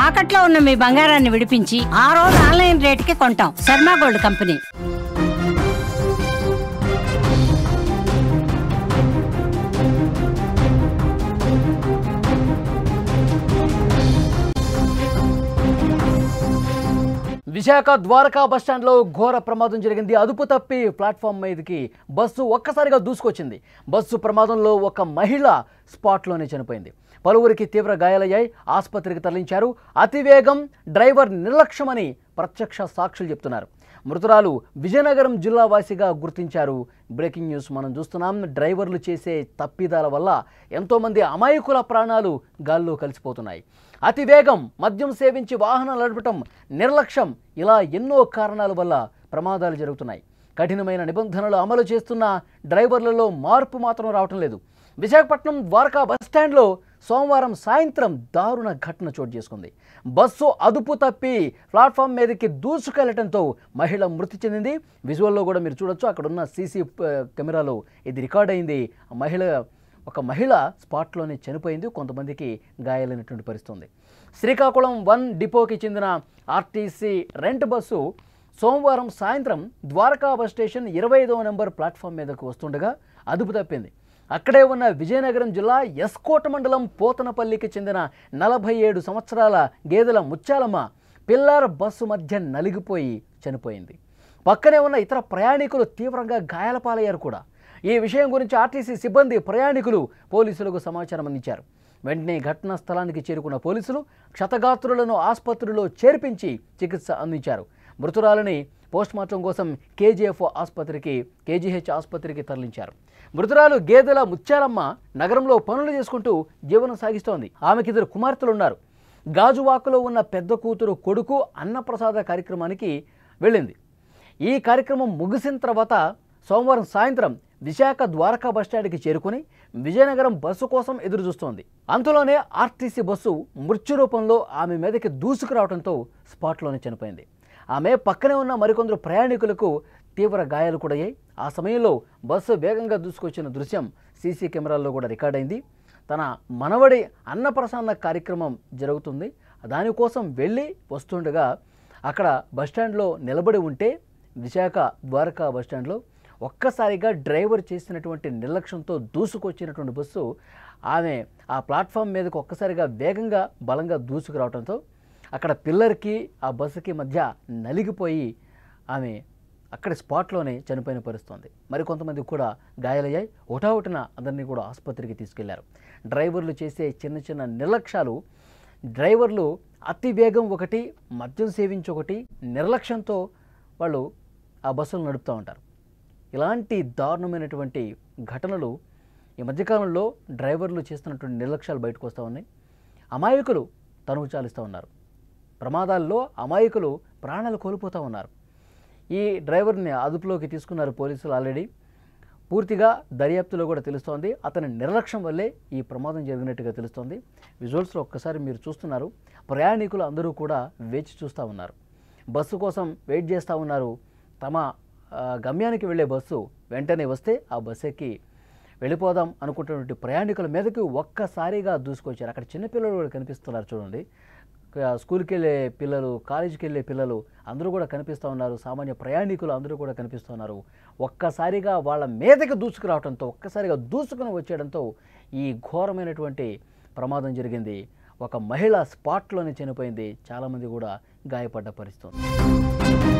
తాకట్లో ఉన్న మీ బంగారాన్ని విడిపించి ఆ రోజు ఆన్లైన్ రేటుకి కొంటాం. Sharma gold company. విశాఖ ద్వారకా బస్టాండ్లో ఘోర ప్రమాదం జరిగింది. అదుపు తప్పి ప్లాట్ఫామ్ మీదకి బస్సు ఒక్కసారిగా దూసుకొచ్చింది. బస్సు ప్రమాదంలో ఒక మహిళ స్పాట్లోనే చనిపోయింది. పలువురికి తీవ్ర గాయాలయ్యాయి. ఆసుపత్రికి తరలించారు. అతివేగం, డ్రైవర్ నిర్లక్ష్యమని ప్రత్యక్ష సాక్షులు చెప్తున్నారు. మృతురాలు విజయనగరం జిల్లా వాసిగా గుర్తించారు. బ్రేకింగ్ న్యూస్ మనం చూస్తున్నాం. డ్రైవర్లు చేసే తప్పిదాల వల్ల ఎంతోమంది అమాయకుల ప్రాణాలు గాల్లో కలిసిపోతున్నాయి. అతివేగం, మద్యం సేవించి వాహనాలు నడపటం, నిర్లక్ష్యం, ఇలా ఎన్నో కారణాల వల్ల ప్రమాదాలు జరుగుతున్నాయి. కఠినమైన నిబంధనలు అమలు చేస్తున్న డ్రైవర్లలో మార్పు మాత్రం రావటం లేదు. విశాఖపట్నం ద్వారకా బస్టాండ్లో సోమవారం సాయంత్రం దారుణ ఘటన చోటు చేసుకుంది. బస్సు అదుపు తప్పి ప్లాట్ఫామ్ మీదకి దూసుకెళ్లడంతో మహిళ మృతి చెందింది. విజువల్లో కూడా మీరు చూడొచ్చు. అక్కడున్న సీసీ కెమెరాలో ఇది రికార్డ్ అయింది. ఒక మహిళ స్పాట్లోనే చనిపోయింది. కొంతమందికి గాయాలైనటువంటి పరిస్థితి. శ్రీకాకుళం 1 డిపోకి చెందిన ఆర్టీసీ రెంట్ బస్సు సోమవారం సాయంత్రం ద్వారకా బస్ స్టేషన్ 25వ నెంబర్ ప్లాట్ఫామ్ మీదకు వస్తుండగా అదుపు తప్పింది. అక్కడే ఉన్న విజయనగరం జిల్లా ఎస్కోట మండలం పోతనపల్లికి చెందిన 47 సంవత్సరాల గేదెల ముత్యాలమ్మ పిల్లర్ బస్సు మధ్య నలిగిపోయి చనిపోయింది. పక్కనే ఉన్న ఇతర ప్రయాణికులు తీవ్రంగా గాయాల పాలయ్యారు కూడా. ఈ విషయం గురించి ఆర్టీసీ సిబ్బంది, ప్రయాణికులు పోలీసులకు సమాచారం అందించారు. వెంటనే ఘటనా స్థలానికి చేరుకున్న పోలీసులు క్షతగాత్రులను ఆసుపత్రిలో చేర్పించి చికిత్స అందించారు. మృతురాలని పోస్ట్మార్టం కోసం కేజీహెచ్ ఆసుపత్రికి తరలించారు. మృతురాలు గేదెల ముత్యాలమ్మ నగరంలో పనులు చేసుకుంటూ జీవనం సాగిస్తోంది. ఆమెకి 2 కుమార్తెలున్నారు. గాజువాకలో ఉన్న పెద్ద కూతురు కొడుకు అన్నప్రసాద కార్యక్రమానికి వెళ్ళింది. ఈ కార్యక్రమం ముగిసిన తర్వాత సోమవారం సాయంత్రం విశాఖ ద్వారకా బస్టాండ్కి చేరుకుని విజయనగరం బస్సు కోసం ఎదురు చూస్తోంది. అంతలోనే ఆర్టీసీ బస్సు మృత్యు రూపంలో ఆమె మీదకి దూసుకురావడంతో స్పాట్లోనే చనిపోయింది. ఆమె పక్కనే ఉన్న మరికొందరు ప్రయాణికులకు తీవ్ర గాయాలు కూడా అయ్యాయి. ఆ సమయంలో బస్సు వేగంగా దూసుకొచ్చిన దృశ్యం సీసీ కెమెరాల్లో కూడా రికార్డ్ అయింది. తన మనవడి అన్నప్రసన్న కార్యక్రమం జరుగుతుంది. దానికోసం వెళ్ళి వస్తుండగా అక్కడ బస్టాండ్లో నిలబడి ఉంటే విశాఖ ద్వారకా బస్టాండ్లో ఒక్కసారిగా డ్రైవర్ చేసినటువంటి నిర్లక్ష్యంతో దూసుకొచ్చినటువంటి బస్సు ఆమె ఆ ప్లాట్ఫామ్ మీదకు ఒక్కసారిగా వేగంగా బలంగా దూసుకురావడంతో అక్కడ పిల్లర్కి ఆ బస్సుకి మధ్య నలిగిపోయి ఆమె అక్కడ స్పాట్లోనే చనిపోయిన పరిస్థితుంది. మరికొంతమంది కూడా గాయాలయ్యాయి. ఒకటావుటిన అందరినీ కూడా ఆసుపత్రికి తీసుకెళ్లారు. డ్రైవర్లు చేసే చిన్న చిన్న నిర్లక్ష్యాలు, డ్రైవర్లు అతి వేగం ఒకటి, మద్యం సేవించి ఒకటి, నిర్లక్ష్యంతో వాళ్ళు ఆ బస్సులు నడుపుతూ ఉంటారు. ఇలాంటి దారుణమైనటువంటి ఘటనలు ఈ మధ్యకాలంలో డ్రైవర్లు చేస్తున్నటువంటి నిర్లక్ష్యాలు బయటకు వస్తూ ఉన్నాయి. అమాయకులు తనువు చాలిస్తూ ఉన్నారు. ప్రమాదాల్లో అమాయకులు ప్రాణాలు కోల్పోతూ ఉన్నారు. ఈ డ్రైవర్ని అదుపులోకి తీసుకున్నారు పోలీసులు ఆల్రెడీ. పూర్తిగా దర్యాప్తులో కూడా తెలుస్తోంది అతని నిర్లక్ష్యం వల్లే ఈ ప్రమాదం జరిగినట్టుగా తెలుస్తోంది. విజువల్స్లో ఒక్కసారి మీరు చూస్తున్నారు. ప్రయాణికులు అందరూ కూడా వేచి చూస్తూ ఉన్నారు. బస్సు కోసం వెయిట్ చేస్తూ ఉన్నారు. తమ గమ్యానికి వెళ్ళే బస్సు వెంటనే వస్తే ఆ బస్సు ఎక్కి వెళ్ళిపోదాం అనుకుంటున్నటువంటి ప్రయాణికుల మీదకి ఒక్కసారిగా దూసుకొచ్చారు. అక్కడ చిన్నపిల్లలు కూడా కనిపిస్తున్నారు చూడండి. స్కూల్కి వెళ్ళే పిల్లలు, కాలేజీకి వెళ్ళే పిల్లలు అందరూ కూడా కనిపిస్తూ ఉన్నారు. సామాన్య ప్రయాణికులు అందరూ కూడా కనిపిస్తున్నారు. ఒక్కసారిగా వాళ్ళ మీదకి దూసుకురావడంతో, ఒక్కసారిగా దూసుకుని వచ్చేయడంతో ఈ ఘోరమైనటువంటి ప్రమాదం జరిగింది. ఒక మహిళ స్పాట్లోనే చనిపోయింది. చాలామంది కూడా గాయపడ్డ పరిస్థితి.